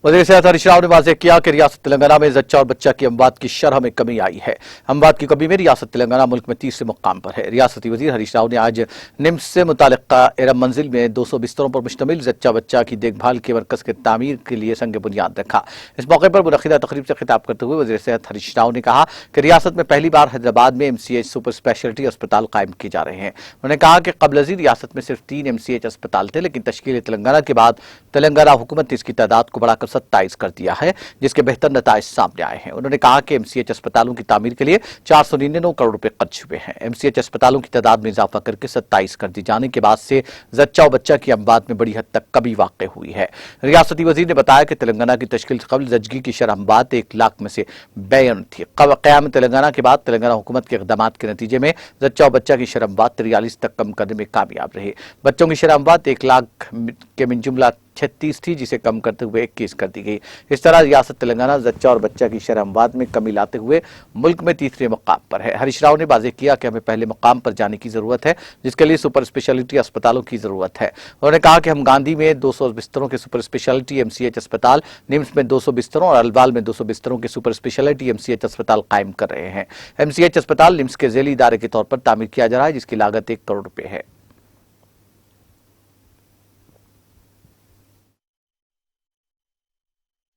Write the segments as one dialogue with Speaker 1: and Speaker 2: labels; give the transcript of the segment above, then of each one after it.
Speaker 1: वज़ीर सेहत हरीश राव ने वाज़ेह किया कि रियासत तेलंगाना में जच्चा और बच्चा की अमवात की शरह में कमी आई है। अमवात की कमी में रियासत तेलंगाना मुल्क में तीसरे मुकाम पर है। रियासती वज़ीर हरीश राव ने आज निम्स से मुतालिका एरम मंजिल में 200 बिस्तरों पर मुश्तमिल जच्चा बच्चा की देखभाल के मरकज के तामीर के लिए संग बुनियाद रखा। इस मौके पर मुनक़िदा तकरीब से खिताब करते हुए वज़ीर सेहत हरीश राव ने कहा कि रियासत में पहली बार हैदराबाद में MCH सुपर स्पेशलिटी अस्पताल कायम किए जा रहे हैं। उन्होंने कहा कि कबल रियासत में सिर्फ 3 MCH अस्पताल थे, लेकिन तश्कील तेलंगाना के बाद तेलंगाना हुकूमत ने इसकी तादाद को बढ़ाकर 27 कर दिया है, जिसके बेहतर नताइज सामने आए हैं। उन्होंने कहा कि MCH अस्पतालों की तामीर के लिए 499 करोड़ रुपए खर्च हुए हैं। MCH अस्पतालों की तादाद में इजाफा करके 27 कर दी जाने के बाद से जच्चा और बच्चा की अमवात में बड़ी हद तक कमी वाक़ हुई है। रियासती वजीर ने बताया कि तेलंगाना की तश्कील से कबल जच्चगी की शरह अमवात 1 लाख में से 52 थी। क़याम तेलंगाना के बाद तेलंगाना हुकूमत के इक़दामात के नतीजे में जच्चा और बच्चा की शरह अमवात 43 तक कम करने में कामयाब रही। बच्चों की शरह अमवात 1 लाख के मिन जुमला 36 थी, जिसे कम करते हुए 21 कर दी गई। इस तरह रियासत तेलंगाना जच्चा और बच्चा की शरह अमवात में कमी लाते हुए मुल्क में तीसरे मुकाम पर है। हरीश राव ने वाज़ेह किया कि हमें पहले मुकाम पर जाने की जरूरत है, जिसके लिए सुपर स्पेशलिटी अस्पतालों की जरूरत है। उन्होंने कहा कि हम गांधी में 200 बिस्तरों के सुपर स्पेशलिटी MCH अस्पताल, निम्स में 200 बिस्तरों और अलवाल में 200 बिस्तरों के सुपर स्पेशलिटी MCH अस्पताल कायम कर रहे हैं। MCH अस्पताल निम्स के ज़ेली इदारे के तौर पर तामीर किया जा रहा है, जिसकी लागत 1 करोड़ रुपए है।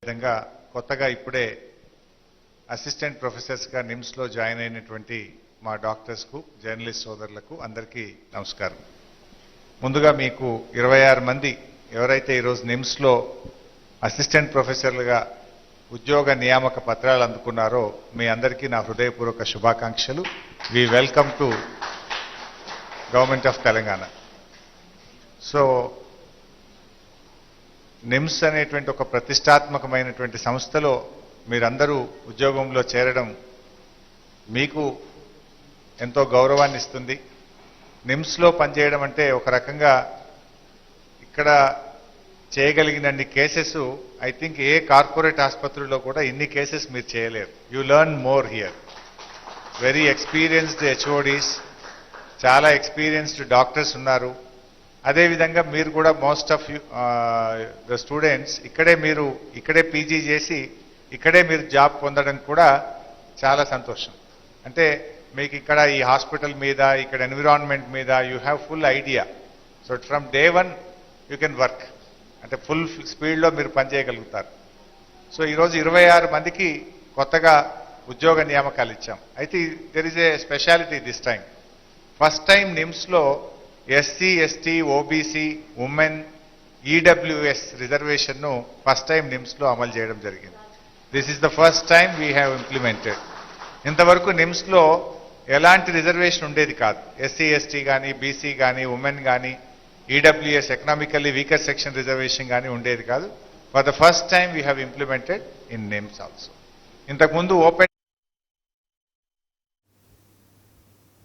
Speaker 2: విధంగా కొత్తగా ఇప్పుడే అసిస్టెంట్ ప్రొఫెసర్స్గా నిమ్స్లో జాయిన్ అయినటువంటి మా డాక్టర్స్కు జర్నలిస్ట్ సోదరులకు అందరికీ నమస్కారం. ముందుగా మీకు 26 మంది ఎవరైతే ఈరోజు నిమ్స్లో అసిస్టెంట్ ప్రొఫెసర్లుగా ఉద్యోగ నియామక పత్రాలు అందుకున్నారో మీ అందరికీ నా హృదయపూర్వక శుభాకాంక్షలు. We welcome to government of Telangana. So NIMS అనేటువంటి ఒక ప్రతిష్టాత్మకమైనటువంటి సంస్థలో మీరందరూ ఉద్యోగంలో చేరడం మీకు ఎంతో గౌరవాన్ని ఇస్తుంది. నిమ్స్లో పనిచేయడం అంటే ఒక రకంగా ఇక్కడ చేయగలిగినన్ని cases I think a corporate ఆసుపత్రిలో కూడా ఇన్ని కేసెస్ మీరు చేయలేరు. You learn more here. Very experienced HODs, చాలా ఎక్స్పీరియన్స్డ్ డాక్టర్స్ ఉన్నారు. అదేవిధంగా మీరు కూడా మోస్ట్ ఆఫ్ ద స్టూడెంట్స్ ఇక్కడే PG చేసి ఇక్కడే మీరు జాబ్ పొందడం కూడా చాలా సంతోషం. అంటే మీకు ఇక్కడ ఈ హాస్పిటల్ మీద, ఇక్కడ ఎన్విరాన్మెంట్ మీద you have full idea. So from day 1 you can work, అంటే ఫుల్ స్పీడ్లో మీరు పనిచేయగలుగుతారు. సో ఈరోజు 26 మందికి కొత్తగా ఉద్యోగ నియామకాలు ఇచ్చాం. అయితే there is a speciality this time. First time నిమ్స్లో SC, ST, OBC, women, EWS రిజర్వేషన్ను ఫస్ట్ టైం నిమ్స్లో అమలు చేయడం జరిగింది. This is the first time we have implemented. ఇంతవరకు నిమ్స్లో ఎలాంటి రిజర్వేషన్ ఉండేది కాదు. SC, ST కానీ, BC కానీ, ఉమెన్ కానీ, EWS economically weaker section reservation కానీ ఉండేది కాదు. For the first time we have implemented in NIMS also. ఇంతకుముందు ఓపెన్